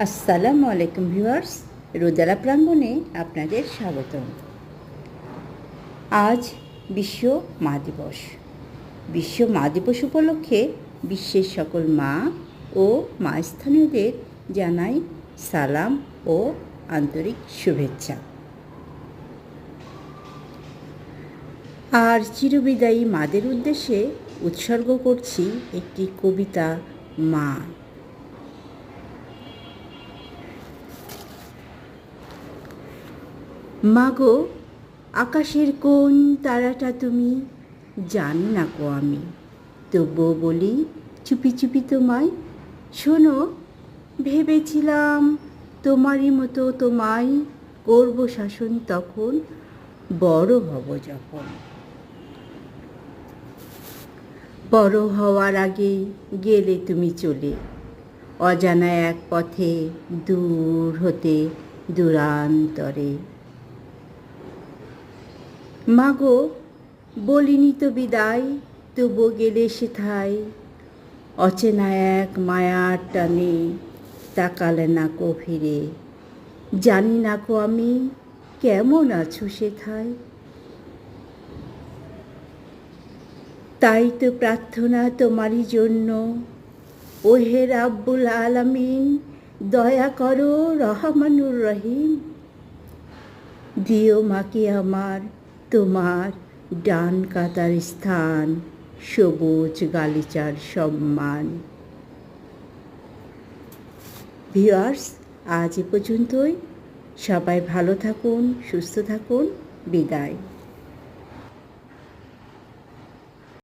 আসসালামু আলাইকুম ভিউয়ার্স, রোদেলা প্রাঙ্গণে আপনাদের স্বাগতম। আজ বিশ্ব মা দিবস। বিশ্ব মা দিবস উপলক্ষে বিশ্বের সকল মা ও মা স্থানীয়দের জানাই সালাম ও আন্তরিক শুভেচ্ছা। আর চিরবিদায়ী মাদের উদ্দেশ্যে উৎসর্গ করছি একটি কবিতা, মা। মাগো, আকাশের কোন তারাটা তুমি, জানো না কো আমি, তবুও বলি চুপি চুপি তোমায়, শোনো, ভেবেছিলাম তোমারই মতো তোমায় করব শাসন তখন, বড় হব যখন। বড় হওয়ার আগে গেলে তুমি চলে, অজানা এক পথে দূর হতে দূরান্তরে। মাগো, বলিনি তো বিদায়, তবু গেলে সেথায়, অচেনা এক মায়ার টানে তাকালে না কো ফিরে, জানি না কো আমি কেমন আছো সেথায়। তাই তো প্রার্থনা তোমারই জন্য, ওহে রাব্বুল আলামিন, দয়া করো রহমানুর রহিম, দিও মাকে আমার তোমার ডান কাতার স্থান, সবুজ গালিচার সম্মান। ভিউয়ার্স, আজ এ পর্যন্তই। সবাই ভালো থাকুন, সুস্থ থাকুন। বিদায়।